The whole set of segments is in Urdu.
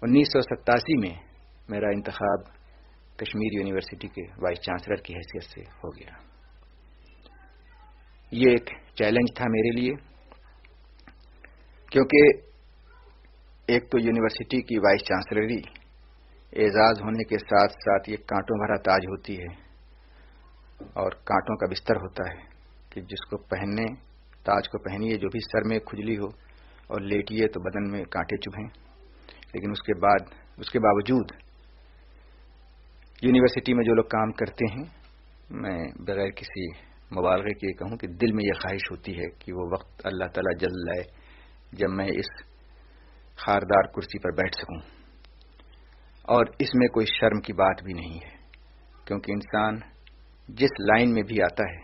1987 میں میرا انتخاب کشمیر یونیورسٹی کے وائس چانسلر کی حیثیت سے ہو گیا۔ یہ ایک چیلنج تھا میرے لیے، کیونکہ ایک تو یونیورسٹی کی وائس چانسلری اعزاز ہونے کے ساتھ ساتھ یہ کانٹوں بھرا تاج ہوتی ہے اور کانٹوں کا بستر ہوتا ہے کہ جس کو پہننے، تاج کو پہنیے جو بھی سر میں کھجلی ہو اور لیٹیے تو بدن میں کانٹے چبھیں، لیکن اس کے باوجود یونیورسٹی میں جو لوگ کام کرتے ہیں، میں بغیر کسی مبالغے کے کہوں کہ دل میں یہ خواہش ہوتی ہے کہ وہ وقت اللہ تعالیٰ جلد لائے جب میں اس خاردار کرسی پر بیٹھ سکوں۔ اور اس میں کوئی شرم کی بات بھی نہیں ہے، کیونکہ انسان جس لائن میں بھی آتا ہے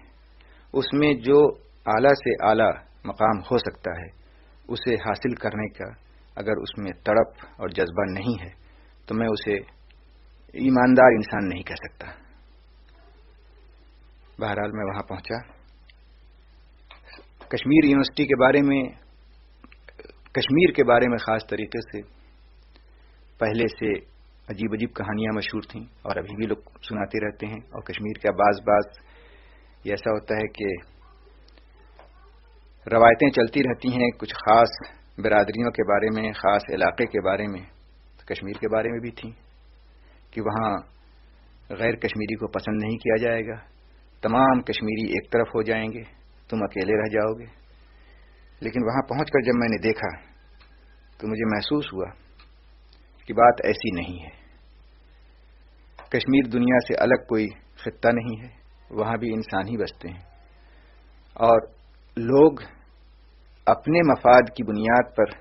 اس میں جو اعلیٰ سے اعلیٰ مقام ہو سکتا ہے اسے حاصل کرنے کا اگر اس میں تڑپ اور جذبہ نہیں ہے تو میں اسے ایماندار انسان نہیں کہہ سکتا۔ بہرحال میں وہاں پہنچا۔ کشمیر یونیورسٹی کے بارے میں، کشمیر کے بارے میں خاص طریقے سے پہلے سے عجیب عجیب کہانیاں مشہور تھیں اور ابھی بھی لوگ سناتے رہتے ہیں، اور کشمیر کا بعض یہ ایسا ہوتا ہے کہ روایتیں چلتی رہتی ہیں کچھ خاص برادریوں کے بارے میں، خاص علاقے کے بارے میں، کشمیر کے بارے میں بھی تھیں کہ وہاں غیر کشمیری کو پسند نہیں کیا جائے گا، تمام کشمیری ایک طرف ہو جائیں گے، تم اکیلے رہ جاؤ گے۔ لیکن وہاں پہنچ کر جب میں نے دیکھا تو مجھے محسوس ہوا کہ بات ایسی نہیں ہے۔ کشمیر دنیا سے الگ کوئی خطہ نہیں ہے، وہاں بھی انسان ہی بستے ہیں، اور لوگ اپنے مفاد کی بنیاد پر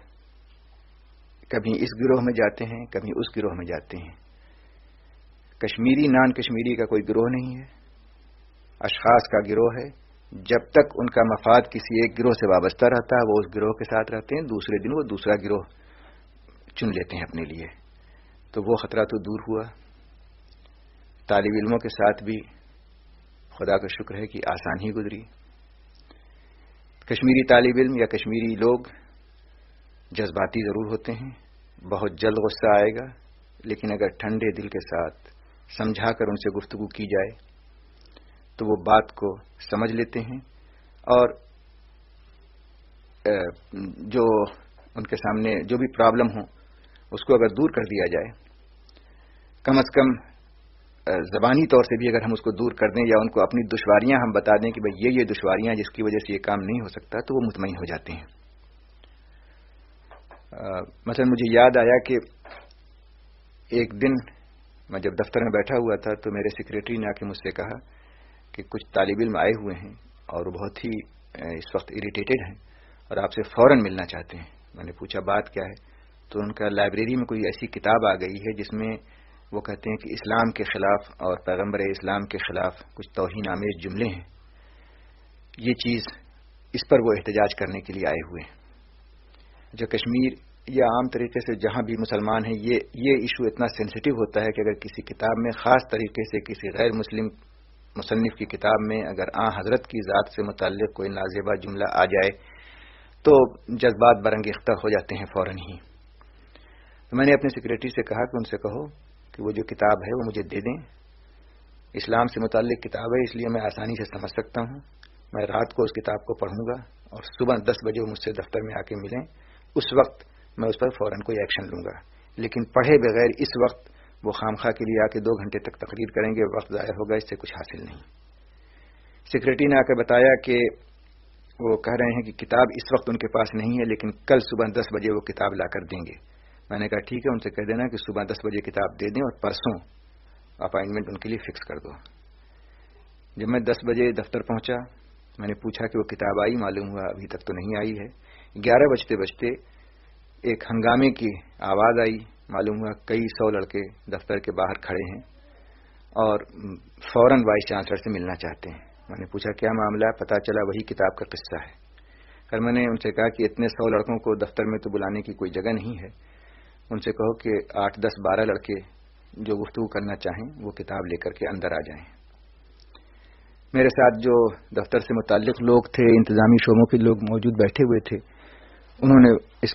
کبھی اس گروہ میں جاتے ہیں، کبھی اس گروہ میں جاتے ہیں۔ کشمیری نان کشمیری کا کوئی گروہ نہیں ہے، اشخاص کا گروہ ہے۔ جب تک ان کا مفاد کسی ایک گروہ سے وابستہ رہتا ہے وہ اس گروہ کے ساتھ رہتے ہیں، دوسرے دن وہ دوسرا گروہ چن لیتے ہیں اپنے لیے۔ تو وہ خطرہ تو دور ہوا۔ طالب علموں کے ساتھ بھی خدا کا شکر ہے کہ آسان ہی گزری۔ کشمیری طالب علم یا کشمیری لوگ جذباتی ضرور ہوتے ہیں، بہت جلد غصہ آئے گا، لیکن اگر ٹھنڈے دل کے ساتھ سمجھا کر ان سے گفتگو کی جائے تو وہ بات کو سمجھ لیتے ہیں، اور جو ان کے سامنے جو بھی پرابلم ہو اس کو اگر دور کر دیا جائے، کم از کم زبانی طور سے بھی اگر ہم اس کو دور کر دیں یا ان کو اپنی دشواریاں ہم بتا دیں کہ بھئی یہ دشواریاں جس کی وجہ سے یہ کام نہیں ہو سکتا، تو وہ مطمئن ہو جاتے ہیں۔ مثلا مجھے یاد آیا کہ ایک دن میں جب دفتر میں بیٹھا ہوا تھا تو میرے سیکریٹری نے آ کے مجھ سے کہا کہ کچھ طالب علم آئے ہوئے ہیں اور وہ بہت ہی اس وقت اریٹیٹڈ ہیں اور آپ سے فوراً ملنا چاہتے ہیں۔ میں نے پوچھا بات کیا ہے، تو ان کا لائبریری میں کوئی ایسی کتاب آ گئی ہے جس میں وہ کہتے ہیں کہ اسلام کے خلاف اور پیغمبر اسلام کے خلاف کچھ توہین آمیز جملے ہیں، یہ چیز اس پر وہ احتجاج کرنے کے لیے آئے ہوئے ہیں۔ جو کشمیر یا عام طریقے سے جہاں بھی مسلمان ہیں، یہ ایشو اتنا سینسٹیو ہوتا ہے کہ اگر کسی کتاب میں خاص طریقے سے کسی غیر مسلم مصنف کی کتاب میں اگر حضرت کی ذات سے متعلق کوئی نازیبا جملہ آ جائے تو جذبات برانگیختہ ہو جاتے ہیں فوراً ہی۔ تو میں نے اپنے سیکریٹری سے کہا کہ ان سے کہو کہ وہ جو کتاب ہے وہ مجھے دے دیں، اسلام سے متعلق کتاب ہے اس لیے میں آسانی سے سمجھ سکتا ہوں، میں رات کو اس کتاب کو پڑھوں گا اور صبح 10 بجے وہ مجھ سے دفتر میں آ کے ملیں، اس وقت میں اس پر فوراً کوئی ایکشن لوں گا، لیکن پڑھے بغیر اس وقت وہ خامخواہ کے لیے آ کے 2 گھنٹے تک تقریر کریں گے، وقت ضائع ہوگا، اس سے کچھ حاصل نہیں۔ سیکریٹری نے آ کے بتایا کہ وہ کہہ رہے ہیں کہ کتاب اس وقت ان کے پاس نہیں ہے لیکن کل صبح 10 بجے وہ کتاب لا کر دیں گے۔ میں نے کہا ٹھیک ہے، ان سے کہہ دینا کہ صبح 10 بجے کتاب دے دیں اور پرسوں اپائنٹمنٹ ان کے لیے فکس کر دو۔ جب میں 10 بجے دفتر پہنچا، میں نے پوچھا کہ وہ کتاب آئی، معلوم ہوا ابھی تک تو نہیں آئی ہے۔ 11 بجتے ایک ہنگامے کی آواز آئی، معلوم ہوا کئی 100 لڑکے دفتر کے باہر کھڑے ہیں اور فوراً وائس چانسلر سے ملنا چاہتے ہیں۔ میں نے پوچھا کیا معاملہ ہے، پتہ چلا وہی کتاب کا قصہ ہے۔ پھر میں نے ان سے کہا کہ اتنے 100 لڑکوں کو دفتر میں تو بلانے کی کوئی جگہ نہیں ہے، ان سے کہو کہ 8, 10, 12 لڑکے جو گفتگو کرنا چاہیں وہ کتاب لے کر کے اندر آ جائیں۔ میرے ساتھ جو دفتر سے متعلق لوگ تھے، انتظامی شعبوں کے لوگ موجود بیٹھے ہوئے تھے، انہوں نے اس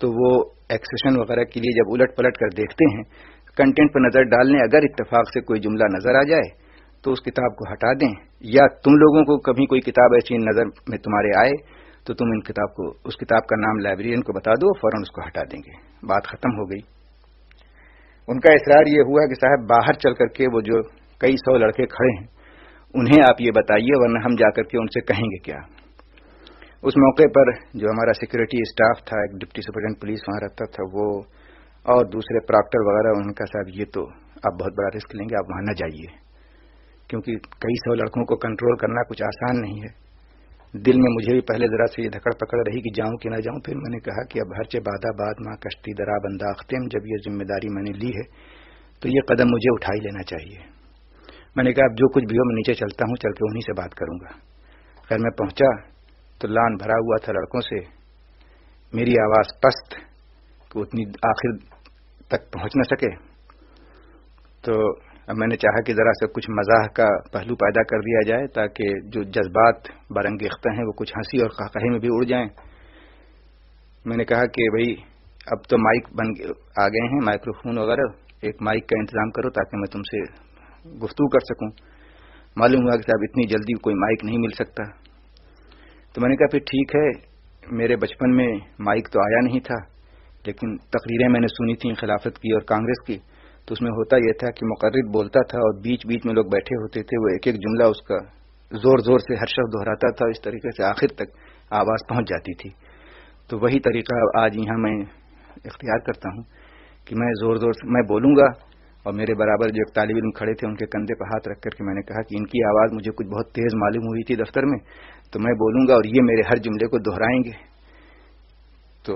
تو وہ ایکسیشن وغیرہ کے لیے جب الٹ پلٹ کر دیکھتے ہیں، کنٹینٹ پر نظر ڈالنے، اگر اتفاق سے کوئی جملہ نظر آ جائے تو اس کتاب کو ہٹا دیں، یا تم لوگوں کو کبھی کوئی کتاب ایسی نظر میں تمہارے آئے تو تم اس کتاب کا نام لائبریرین کو بتا دو، فوراً اس کو ہٹا دیں گے، بات ختم ہو گئی۔ ان کا اصرار یہ ہوا کہ صاحب باہر چل کر کے وہ جو کئی سو لڑکے کھڑے ہیں انہیں آپ یہ بتائیے، ورنہ ہم جا کر کے ان سے کہیں گے کیا۔ اس موقع پر جو ہمارا سیکورٹی اسٹاف تھا، ایک ڈپٹی سپرنٹینڈنٹ پولیس وہاں رہتا تھا، وہ اور دوسرے پراکٹر وغیرہ، ان کا صاحب یہ تو آپ بہت بڑا رسک لیں گے، آپ وہاں نہ جائیے، کیونکہ کئی سو لڑکوں کو کنٹرول کرنا کچھ آسان نہیں ہے۔ دل میں مجھے بھی پہلے ذرا سے یہ دھکڑ پکڑ رہی کہ جاؤں کہ نہ جاؤں، پھر میں نے کہا کہ اب ہرچہ بادہ باد ماں کشتی درا بنداختم، جب یہ ذمہ داری میں نے لی ہے تو یہ قدم مجھے اٹھا ہی لینا چاہیے۔ میں نے کہا اب جو کچھ بھی ہو میں نیچے چلتا ہوں، چل کے انہی سے بات کروں گا۔ خیر میں پہنچا تو لان بھرا ہوا تھا لڑکوں سے، میری آواز پست کہ اتنی آخر تک پہنچ نہ سکے، تو اب میں نے چاہا کہ ذرا سا کچھ مزاح کا پہلو پیدا کر دیا جائے تاکہ جو جذبات برانگیختہ ہیں وہ کچھ ہنسی اور قہقہے میں بھی اڑ جائیں۔ میں نے کہا کہ بھئی اب تو مائک آ گئے ہیں، مائکروفون وغیرہ، ایک مائک کا انتظام کرو تاکہ میں تم سے گفتگو کر سکوں۔ معلوم ہوا کہ صاحب اتنی جلدی کوئی مائک نہیں مل سکتا، تو میں نے کہا پھر ٹھیک ہے، میرے بچپن میں مائک تو آیا نہیں تھا، لیکن تقریریں میں نے سنی تھیں خلافت کی اور کانگریس کی، تو اس میں ہوتا یہ تھا کہ مقرر بولتا تھا اور بیچ بیچ میں لوگ بیٹھے ہوتے تھے، وہ ایک ایک جملہ اس کا زور زور سے ہر شخص دہراتا تھا، اس طریقے سے آخر تک آواز پہنچ جاتی تھی۔ تو وہی طریقہ آج یہاں میں اختیار کرتا ہوں کہ میں زور زور سے میں بولوں گا، اور میرے برابر جو ایک طالب علم کھڑے تھے ان کے کندھے پر ہاتھ رکھ کر کے میں نے کہا کہ ان کی آواز مجھے کچھ بہت تیز معلوم ہوئی تھی دفتر میں، تو میں بولوں گا اور یہ میرے ہر جملے کو دہرائیں گے۔ تو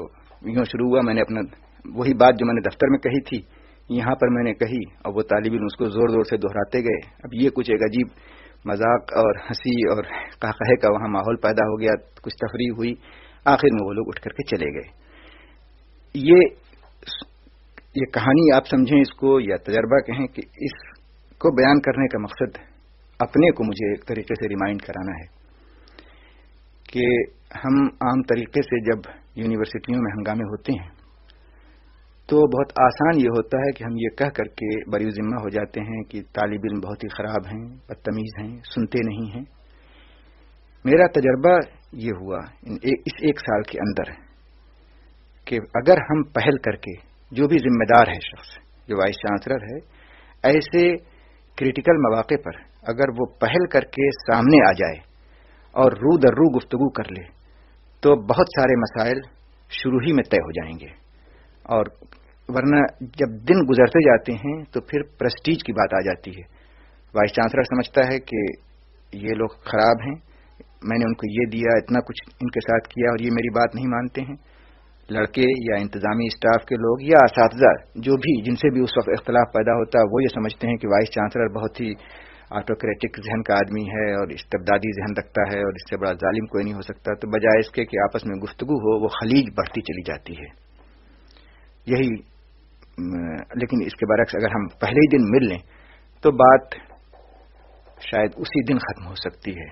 یوں شروع ہوا، میں نے اپنا وہی بات جو میں نے دفتر میں کہی تھی یہاں پر میں نے کہی، اور وہ طالب علم اس کو زور زور سے دہراتے گئے۔ اب یہ کچھ ایک عجیب مذاق اور ہنسی اور قہقہے کا وہاں ماحول پیدا ہو گیا، کچھ تفریح ہوئی، آخر میں وہ لوگ اٹھ کر کے چلے گئے۔ یہ کہانی آپ سمجھیں اس کو یا تجربہ کہیں کہ اس کو بیان کرنے کا مقصد اپنے کو مجھے ایک طریقے سے ریمائنڈ کرانا ہے کہ ہم عام طریقے سے جب یونیورسٹیوں میں ہنگامے ہوتے ہیں تو بہت آسان یہ ہوتا ہے کہ ہم یہ کہہ کر کے بری ذمہ ہو جاتے ہیں کہ طالب علم بہت ہی خراب ہیں، بدتمیز ہیں، سنتے نہیں ہیں۔ میرا تجربہ یہ ہوا اس ایک سال کے اندر کہ اگر ہم پہل کر کے، جو بھی ذمہ دار ہے شخص جو وائس چانسلر ہے، ایسے کریٹیکل مواقع پر اگر وہ پہل کر کے سامنے آ جائے اور رو در رو گفتگو کر لے تو بہت سارے مسائل شروع ہی میں طے ہو جائیں گے، اور ورنہ جب دن گزرتے جاتے ہیں تو پھر پریسٹیج کی بات آ جاتی ہے۔ وائس چانسلر سمجھتا ہے کہ یہ لوگ خراب ہیں، میں نے ان کو یہ دیا، اتنا کچھ ان کے ساتھ کیا اور یہ میری بات نہیں مانتے ہیں۔ لڑکے یا انتظامی اسٹاف کے لوگ یا اساتذہ جو بھی جن سے بھی اس وقت اختلاف پیدا ہوتا ہے وہ یہ سمجھتے ہیں کہ وائس چانسلر بہت ہی آٹوکریٹک ذہن کا آدمی ہے اور استبدادی ذہن رکھتا ہے اور اس سے بڑا ظالم کوئی نہیں ہو سکتا، تو بجائے اس کے کہ آپس میں گفتگو ہو وہ خلیج بڑھتی چلی جاتی ہے۔ یہی لیکن اس کے برعکس اگر ہم پہلے ہی دن مل لیں تو بات شاید اسی دن ختم ہو سکتی ہے۔